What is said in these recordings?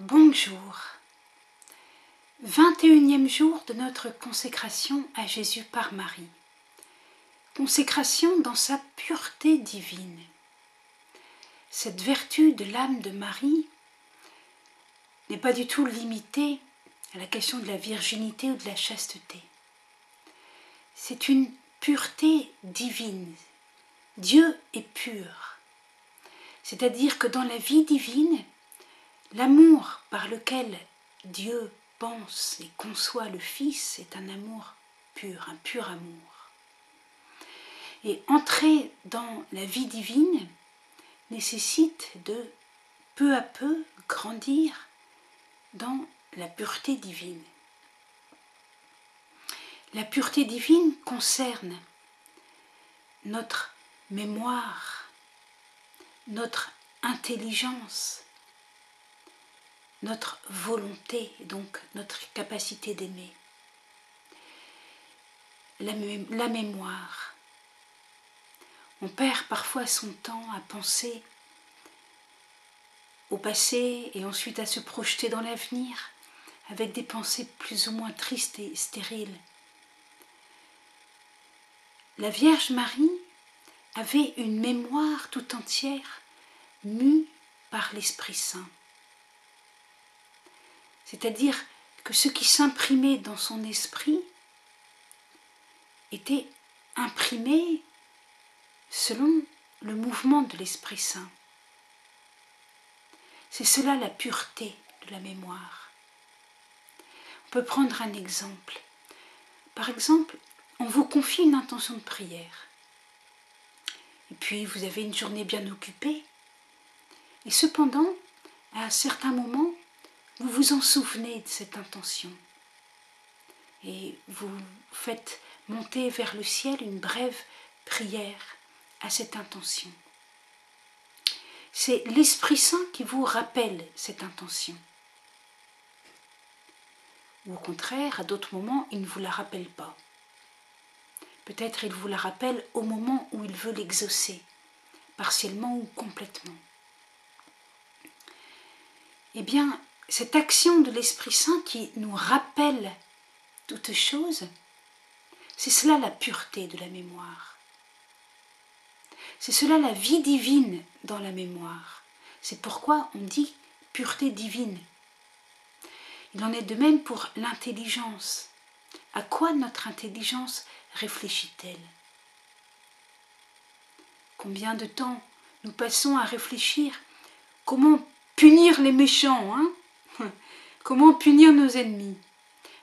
Bonjour. 21e jour de notre consécration à Jésus par Marie. Consécration dans sa pureté divine. Cette vertu de l'âme de Marie n'est pas du tout limitée à la question de la virginité ou de la chasteté. C'est une pureté divine. Dieu est pur. C'est-à-dire que dans la vie divine, l'amour par lequel Dieu pense et conçoit le Fils est un amour pur, un pur amour. Et entrer dans la vie divine nécessite de peu à peu grandir dans la pureté divine. La pureté divine concerne notre mémoire, notre intelligence, notre volonté, donc notre capacité d'aimer. La mémoire. On perd parfois son temps à penser au passé et ensuite à se projeter dans l'avenir avec des pensées plus ou moins tristes et stériles. La Vierge Marie avait une mémoire tout entière mue par l'Esprit Saint. C'est-à-dire que ce qui s'imprimait dans son esprit était imprimé selon le mouvement de l'Esprit Saint. C'est cela la pureté de la mémoire. On peut prendre un exemple. Par exemple, on vous confie une intention de prière. Et puis vous avez une journée bien occupée. Et cependant, à un certain moment, vous vous en souvenez de cette intention. Et vous faites monter vers le ciel une brève prière à cette intention. C'est l'Esprit Saint qui vous rappelle cette intention. Ou au contraire, à d'autres moments, il ne vous la rappelle pas. Peut-être il vous la rappelle au moment où il veut l'exaucer, partiellement ou complètement. Eh bien, cette action de l'Esprit Saint qui nous rappelle toutes choses, c'est cela la pureté de la mémoire. C'est cela la vie divine dans la mémoire. C'est pourquoi on dit pureté divine. Il en est de même pour l'intelligence. À quoi notre intelligence réfléchit-elle? Combien de temps nous passons à réfléchir comment punir les méchants, hein? Comment punir nos ennemis?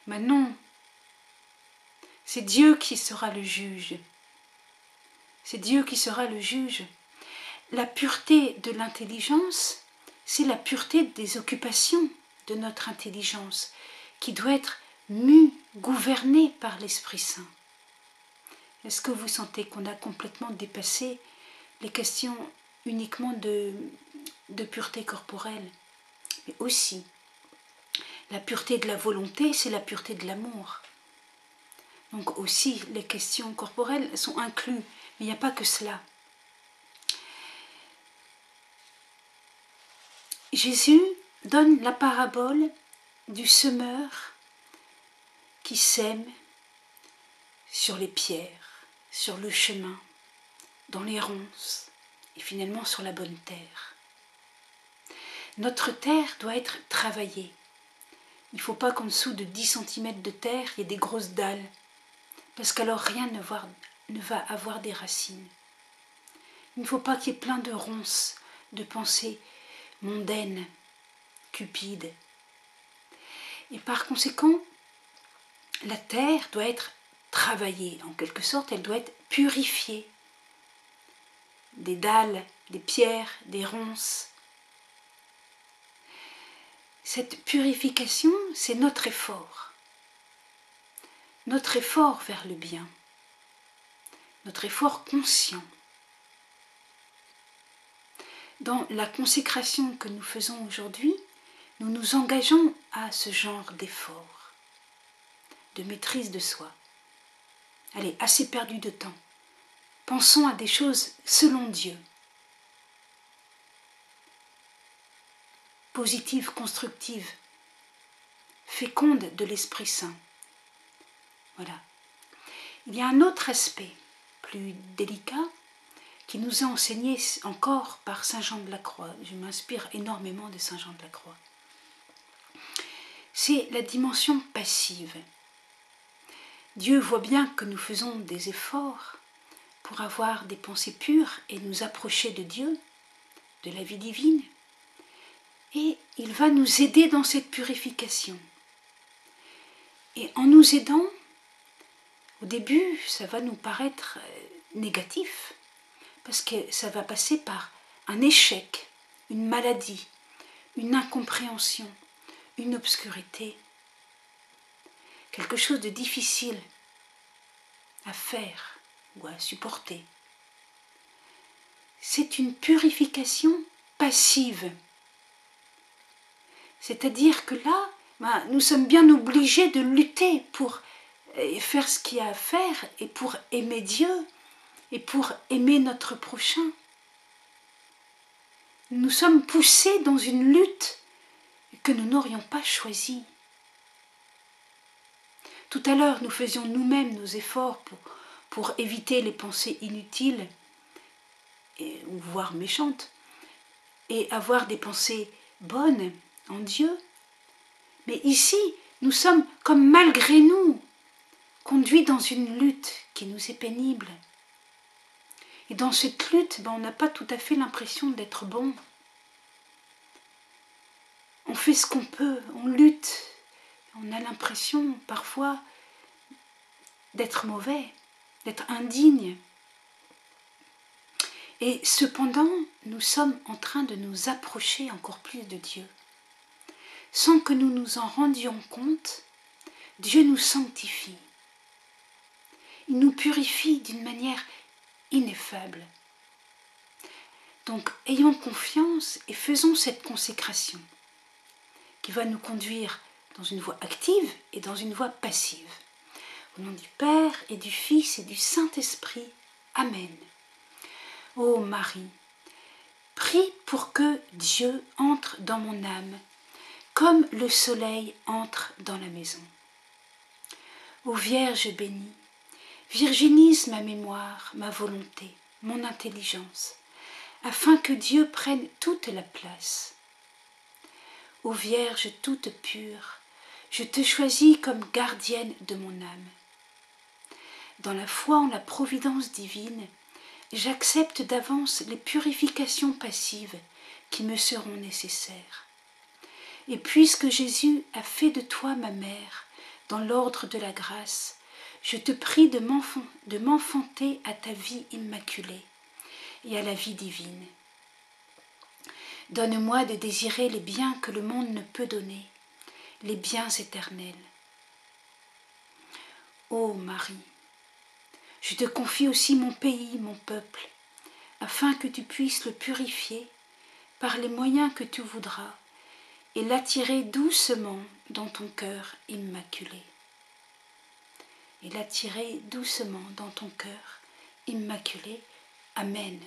Mais non, c'est Dieu qui sera le juge. C'est Dieu qui sera le juge. La pureté de l'intelligence, c'est la pureté des occupations de notre intelligence, qui doit être mue, gouvernée par l'Esprit Saint. Est-ce que vous sentez qu'on a complètement dépassé les questions uniquement de pureté corporelle? Mais aussi, la pureté de la volonté, c'est la pureté de l'amour. Donc aussi, les questions corporelles sont incluses, mais il n'y a pas que cela. Jésus donne la parabole du semeur qui sème sur les pierres, sur le chemin, dans les ronces et finalement sur la bonne terre. Notre terre doit être travaillée. Il ne faut pas qu'en dessous de 10 cm de terre, il y ait des grosses dalles, parce qu'alors rien ne va avoir des racines. Il ne faut pas qu'il y ait plein de ronces, de pensées mondaines, cupides. Et par conséquent, la terre doit être travaillée, en quelque sorte, elle doit être purifiée. Des dalles, des pierres, des ronces. Cette purification, c'est notre effort vers le bien, notre effort conscient. Dans la consécration que nous faisons aujourd'hui, nous nous engageons à ce genre d'effort, de maîtrise de soi. Allez, assez perdu de temps. Pensons à des choses selon Dieu. positive, constructive, féconde de l'Esprit Saint. Voilà. Il y a un autre aspect, plus délicat, qui nous est enseigné encore par Saint Jean de la Croix. Je m'inspire énormément de Saint Jean de la Croix. C'est la dimension passive. Dieu voit bien que nous faisons des efforts pour avoir des pensées pures et nous approcher de Dieu, de la vie divine. Et il va nous aider dans cette purification. Et en nous aidant, au début, ça va nous paraître négatif, parce que ça va passer par un échec, une maladie, une incompréhension, une obscurité, quelque chose de difficile à faire ou à supporter. C'est une purification passive. C'est-à-dire que là, nous sommes bien obligés de lutter pour faire ce qu'il y a à faire et pour aimer Dieu et pour aimer notre prochain. Nous sommes poussés dans une lutte que nous n'aurions pas choisie. Tout à l'heure, nous faisions nous-mêmes nos efforts pour éviter les pensées inutiles, ou voire méchantes, et avoir des pensées bonnes en Dieu. Mais ici, nous sommes comme malgré nous, conduits dans une lutte qui nous est pénible. Et dans cette lutte, on n'a pas tout à fait l'impression d'être bon. On fait ce qu'on peut, on lutte. On a l'impression parfois d'être mauvais, d'être indigne. Et cependant, nous sommes en train de nous approcher encore plus de Dieu. Sans que nous nous en rendions compte, Dieu nous sanctifie. Il nous purifie d'une manière ineffable. Donc, ayons confiance et faisons cette consécration qui va nous conduire dans une voie active et dans une voie passive. Au nom du Père et du Fils et du Saint-Esprit. Amen. Ô Marie, prie pour que Dieu entre dans mon âme, comme le soleil entre dans la maison. Ô Vierge bénie, virginise ma mémoire, ma volonté, mon intelligence, afin que Dieu prenne toute la place. Ô Vierge toute pure, je te choisis comme gardienne de mon âme. Dans la foi en la providence divine, j'accepte d'avance les purifications passives qui me seront nécessaires. Et puisque Jésus a fait de toi ma mère, dans l'ordre de la grâce, je te prie de m'enfanter à ta vie immaculée et à la vie divine. Donne-moi de désirer les biens que le monde ne peut donner, les biens éternels. Ô Marie, je te confie aussi mon pays, mon peuple, afin que tu puisses le purifier par les moyens que tu voudras et l'attirer doucement dans ton cœur immaculé. Et l'attirer doucement dans ton cœur immaculé. Amen.